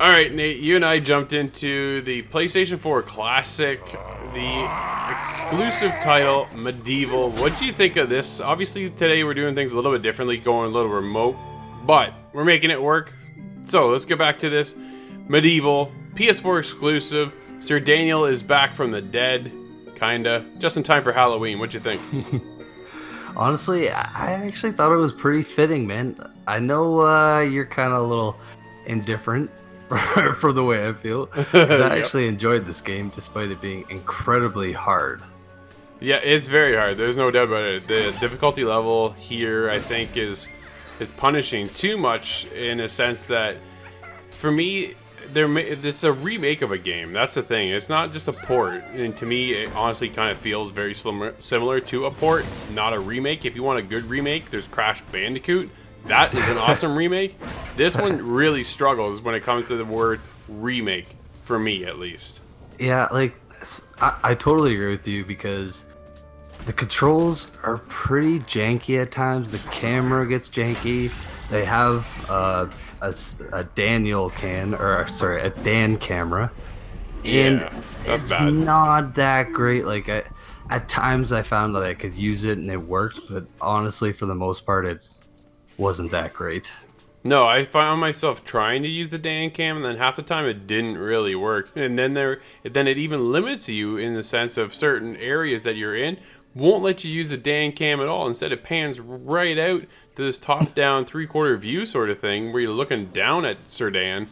Alright, Nate, you and I jumped into the PlayStation 4 Classic, the exclusive title, MediEvil. What do you think of this? Obviously, today we're doing things a little bit differently, going a little remote, but we're making it work. So, let's get back to this. MediEvil, PS4 exclusive. Sir Daniel is back from the dead, kinda. Just in time for Halloween. What'd you think? Honestly, I actually thought it was pretty fitting, man. I know you're kind of a little indifferent for the way I feel, because I Yep. actually enjoyed this game despite it being incredibly hard. Yeah, it's very hard. There's no doubt about it. The difficulty level here, I think, is punishing too much in a sense that, for me, it's a remake of a game. That's the thing. It's not just a port. And to me, it honestly kind of feels very similar to a port, not a remake. If you want a good remake, there's Crash Bandicoot. That is an awesome remake. This one really struggles when it comes to the word remake, for me at least. Yeah, like I totally agree with you because the controls are pretty janky at times. The camera gets janky. They have a Daniel a Dan camera, and Yeah, that's it's bad. not that great. Like at times I found that I could use it and it worked, but honestly, for the most part, it wasn't that great. No, I found myself trying to use the Dan cam, and then half the time it didn't really work. And then it even limits you in the sense of certain areas that you're in won't let you use the Dan cam at all. Instead, it pans right out to this top-down three-quarter view sort of thing where you're looking down at Sir Dan,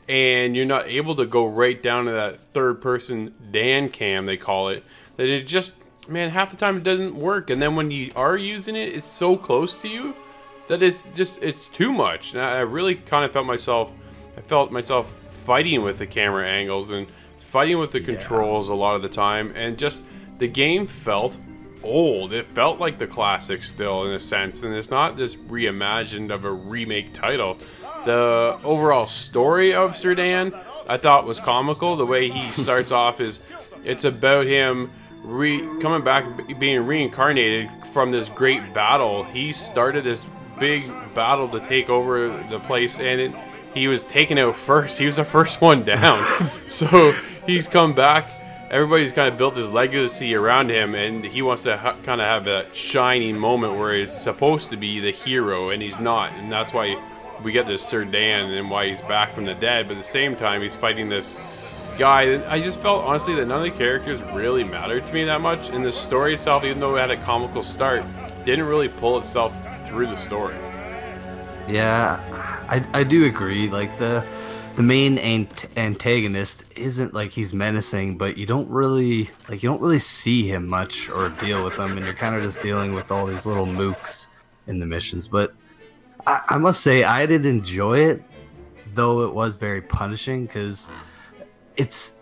and you're not able to go right down to that third-person Dan cam they call it. That it just, man, half the time it doesn't work. And then when you are using it, it's so close to you that it's too much. And I really kind of felt myself fighting with the camera angles and fighting with the controls a lot of the time, and just the game felt old. It felt like the classic still in a sense, and it's not this reimagined of a remake title. The overall story of Sir Dan I thought was comical. The way he starts off is it's about him coming back, being reincarnated from this great battle. He started this big battle to take over the place, and he was taken out first. He was the first one down. So he's come back. Everybody's kind of built his legacy around him, and he wants to kind of have that shining moment where he's supposed to be the hero, and he's not. And that's why we get this Sir Dan and why he's back from the dead. But at the same time, he's fighting this guy. I just felt, honestly, that none of the characters really mattered to me that much. And the story itself, even though it had a comical start, didn't really pull itself through the story. Yeah, I do agree. Like the main antagonist isn't like he's menacing, but you don't really see him much or deal with him, and you're kind of just dealing with all these little mooks in the missions. But I must say I did enjoy it, though it was very punishing because it's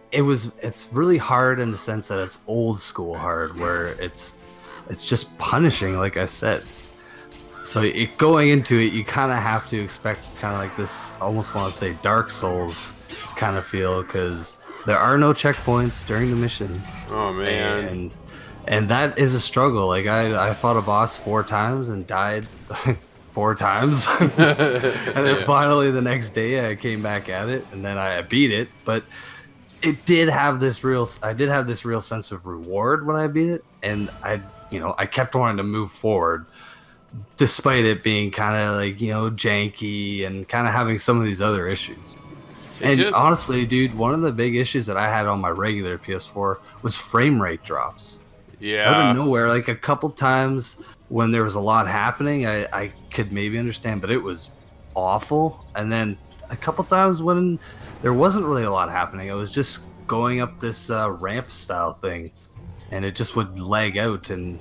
really hard in the sense that it's old school hard, where it's just punishing, like I said. So going into it, you kind of have to expect kind of like this, I almost want to say Dark Souls kind of feel, because there are no checkpoints during the missions. Oh man. And that is a struggle. Like I fought a boss 4 times and died 4 times. And then finally the next day I came back at it and then I beat it. But I did have this real sense of reward when I beat it, and I kept wanting to move forward, despite it being kind of like, janky and kind of having some of these other issues. Honestly, dude, one of the big issues that I had on my regular PS4 was frame rate drops. Yeah. Out of nowhere, like a couple times when there was a lot happening, I could maybe understand, but it was awful. And then a couple times when there wasn't really a lot happening, I was just going up this ramp style thing, and it just would lag out, and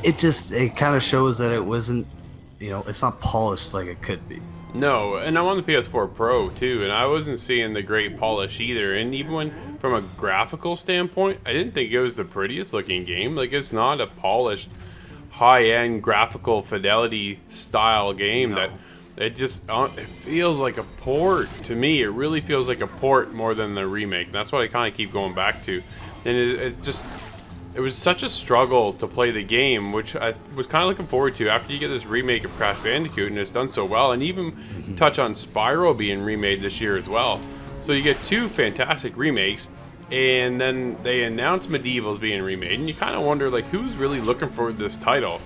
it kind of shows that it wasn't, it's not polished like it could be. No, and I'm on the PS4 Pro too, and I wasn't seeing the great polish either. And even from a graphical standpoint, I didn't think it was the prettiest looking game. Like, it's not a polished, high-end graphical fidelity style game. No. That it feels like a port to me. It really feels like a port more than the remake. And that's what I kind of keep going back to. And it just it was such a struggle to play the game, which I was kind of looking forward to after you get this remake of Crash Bandicoot, and it's done so well, and even touch on Spyro being remade this year as well. So you get two fantastic remakes, and then they announced MediEvil's being remade, and you kind of wonder, like, who's really looking for this title?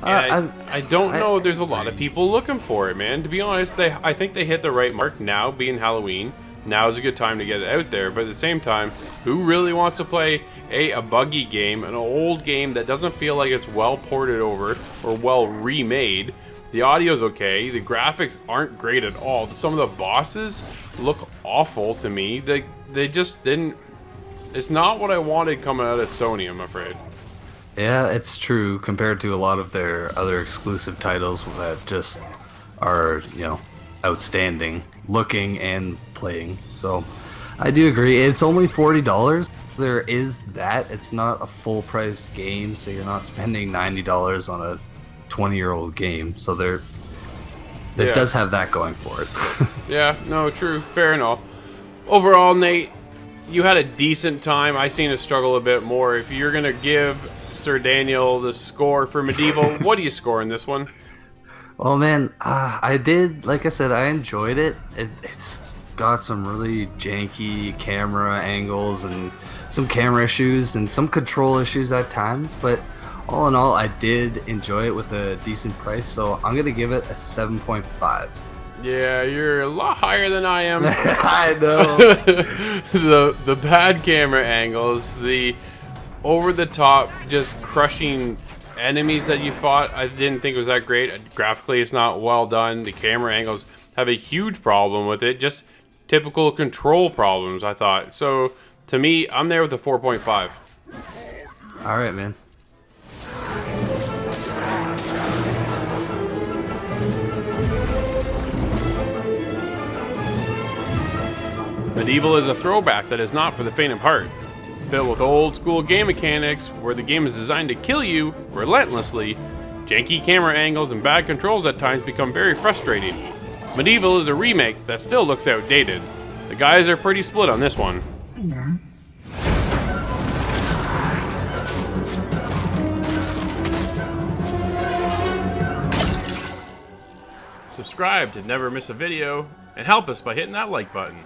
And I don't know. There's a lot of people looking for it, man. To be honest, I think they hit the right mark now, being Halloween. Now is a good time to get it out there, but at the same time, who really wants to play a buggy game, an old game that doesn't feel like it's well ported over or well remade? The audio's okay, the graphics aren't great at all. Some of the bosses look awful to me. They just didn't. It's not what I wanted coming out of Sony, I'm afraid. Yeah, it's true compared to a lot of their other exclusive titles that just are, outstanding looking and playing. So I do agree. It's only $40. There is that. It's not a full price game, so you're not spending $90 on a 20-year-old game. So that does have that going for it. Yeah, no, true. Fair enough. Overall, Nate, you had a decent time. I seen it struggle a bit more. If you're going to give Sir Daniel the score for MediEvil, what do you score in this one? Well, man, I did, like I said, I enjoyed it. It's got some really janky camera angles and some camera issues and some control issues at times, but all in all, I did enjoy it with a decent price, so I'm going to give it a 7.5. Yeah, you're a lot higher than I am. I know. The bad camera angles, the over-the-top just crushing enemies that you fought, I didn't think it was that great. Graphically, it's not well done. The camera angles have a huge problem with it. Just typical control problems, I thought. So, to me, I'm there with a 4.5. All right, man. MediEvil is a throwback that is not for the faint of heart. Filled with old school game mechanics where the game is designed to kill you relentlessly, janky camera angles and bad controls at times become very frustrating. MediEvil is a remake that still looks outdated. The guys are pretty split on this one. Subscribe to never miss a video and help us by hitting that like button.